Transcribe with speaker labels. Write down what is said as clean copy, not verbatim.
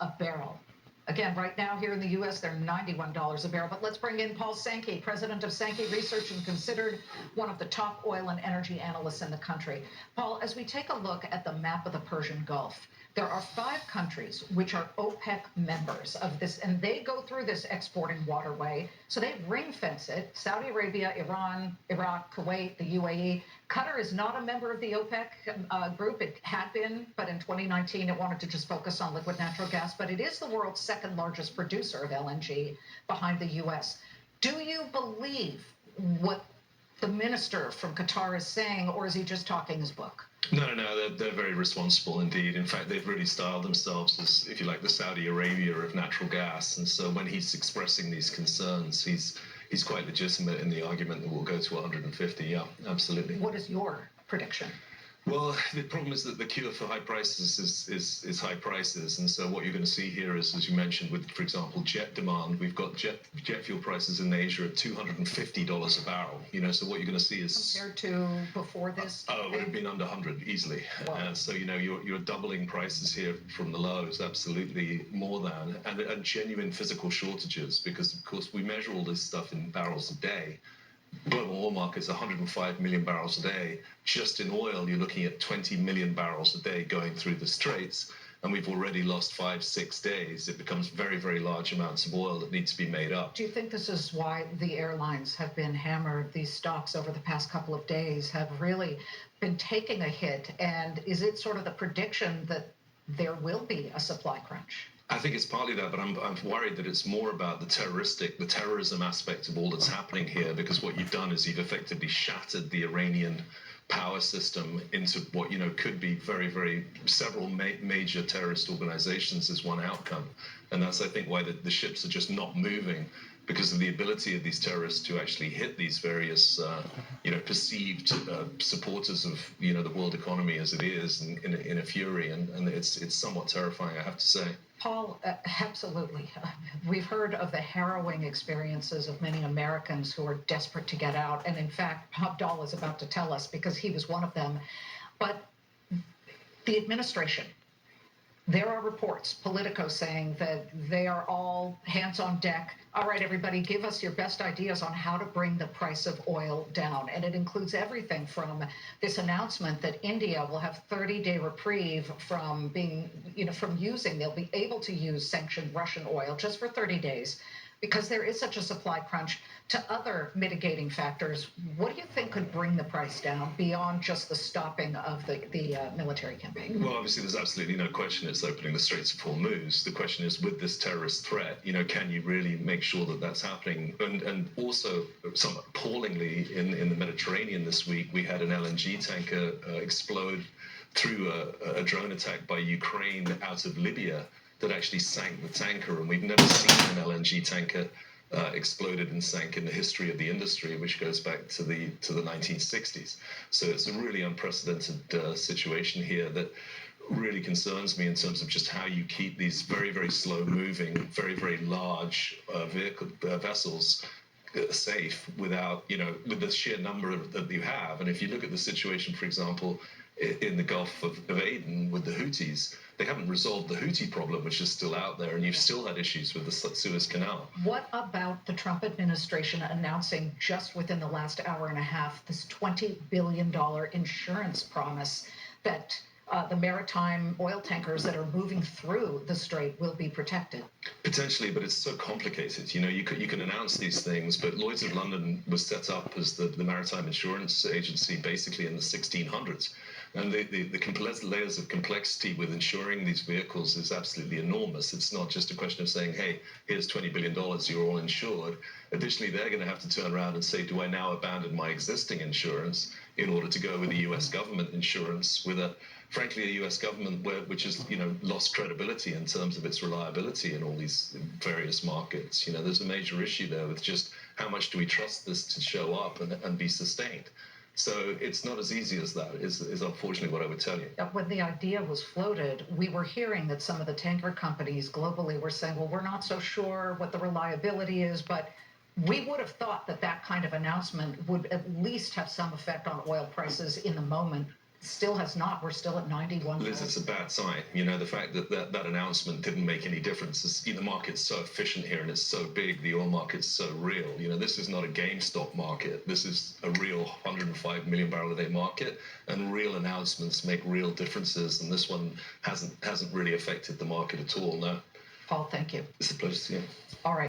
Speaker 1: a barrel. Again, right now here in the U.S., they're $91 a barrel. But let's bring in Paul Sankey, president of Sankey Research and considered one of the top oil and energy analysts in the country. Paul, as we take a look at the map of the Persian Gulf, there are 5 countries which are OPEC members of this, and they go through this exporting waterway. So they ring fence it. Saudi Arabia, Iran, Iraq, Kuwait, the UAE. Qatar is not a member of the OPEC group. It had been, but in 2019, it wanted to just focus on liquid natural gas. But it is the world's second largest producer of LNG behind the U.S. Do you believe what the minister from Qatar is saying, or is he just talking his book?
Speaker 2: No, they're very responsible indeed. In fact, they've really styled themselves as, if you like, the Saudi Arabia of natural gas. And so when he's expressing these concerns, he's quite legitimate in the argument that we'll go to 150. Yeah, absolutely.
Speaker 1: What is your prediction?
Speaker 2: Well, the problem is that the cure for high prices is high prices. And so what you're going to see here is, as you mentioned, with, for example, jet demand, we've got jet fuel prices in Asia at $250 a barrel. So what you're going to see is...
Speaker 1: Compared to before this?
Speaker 2: Oh, it would have been under 100 easily. Wow. So, you're doubling prices here from the lows, absolutely more than, and genuine physical shortages, because, of course, we measure all this stuff in barrels a day. Global oil market's 105 million barrels a day. Just in oil, you're looking at 20 million barrels a day going through the straits, and we've already lost 5-6 days. It becomes very, very large amounts of oil that need to be made up.
Speaker 1: Do you think this is why the airlines have been hammered? These stocks over the past couple of days have really been taking a hit, and is it sort of the prediction that there will be a supply crunch?
Speaker 2: I think it's partly that, but I'm worried that it's more about the terrorism aspect of all that's happening here, because what you've done is you've effectively shattered the Iranian power system into what could be very, very several major terrorist organizations as one outcome. And that's, I think, why the ships are just not moving, because of the ability of these terrorists to actually hit these various, perceived supporters of, the world economy as it is in a fury. And it's somewhat terrifying, I have to say.
Speaker 1: Paul, absolutely. We've heard of the harrowing experiences of many Americans who are desperate to get out. And in fact, Abdal is about to tell us, because he was one of them. But the administration, there are reports, Politico, saying that they are all hands on deck. All right, everybody, give us your best ideas on how to bring the price of oil down. And it includes everything from this announcement that India will have 30-day reprieve from being, they'll be able to use sanctioned Russian oil just for 30 days. Because there is such a supply crunch, to other mitigating factors. What do you think could bring the price down beyond just the stopping of the military campaign?
Speaker 2: Well, obviously, there's absolutely no question it's opening the Straits of Hormuz. The question is, with this terrorist threat, can you really make sure that that's happening? And also, somewhat appallingly, in the Mediterranean this week, we had an LNG tanker explode through a drone attack by Ukraine out of Libya that actually sank the tanker, and we've never seen an LNG tanker exploded and sank in the history of the industry, which goes back to the 1960s. So it's a really unprecedented situation here that really concerns me in terms of just how you keep these very, very slow-moving, very, very large vessels safe without, with the sheer number that you have. And if you look at the situation, for example, in the Gulf of Aden with the Houthis, they haven't resolved the Houthi problem, which is still out there, and you've still had issues with the Suez Canal.
Speaker 1: What about the Trump administration announcing just within the last hour and a half this $20 billion insurance promise that the maritime oil tankers that are moving through the strait will be protected?
Speaker 2: Potentially, but it's so complicated. You can announce these things, but Lloyd's of London was set up as the maritime insurance agency basically in the 1600s. And the layers of complexity with insuring these vehicles is absolutely enormous. It's not just a question of saying, hey, here's $20 billion, you're all insured. Additionally, they're going to have to turn around and say, do I now abandon my existing insurance in order to go with the US government insurance with frankly, a U.S. government which has, lost credibility in terms of its reliability in all these various markets. There's a major issue there with just how much do we trust this to show up and be sustained. So it's not as easy as that, is unfortunately what I would tell you.
Speaker 1: When the idea was floated, we were hearing that some of the tanker companies globally were saying, well, we're not so sure what the reliability is, but we would have thought that kind of announcement would at least have some effect on oil prices in the moment. still has not. We're still at 91.
Speaker 2: Liz, it's a bad sign. You know, the fact that that announcement didn't make any difference. The market's so efficient here and it's so big. The oil market's so real. You know, this is not a GameStop market. This is a real 105 million barrel a day market, and real announcements make real differences. And this one hasn't really affected the market at all. No.
Speaker 1: Paul, thank you.
Speaker 2: It's a pleasure to see you.
Speaker 1: All right.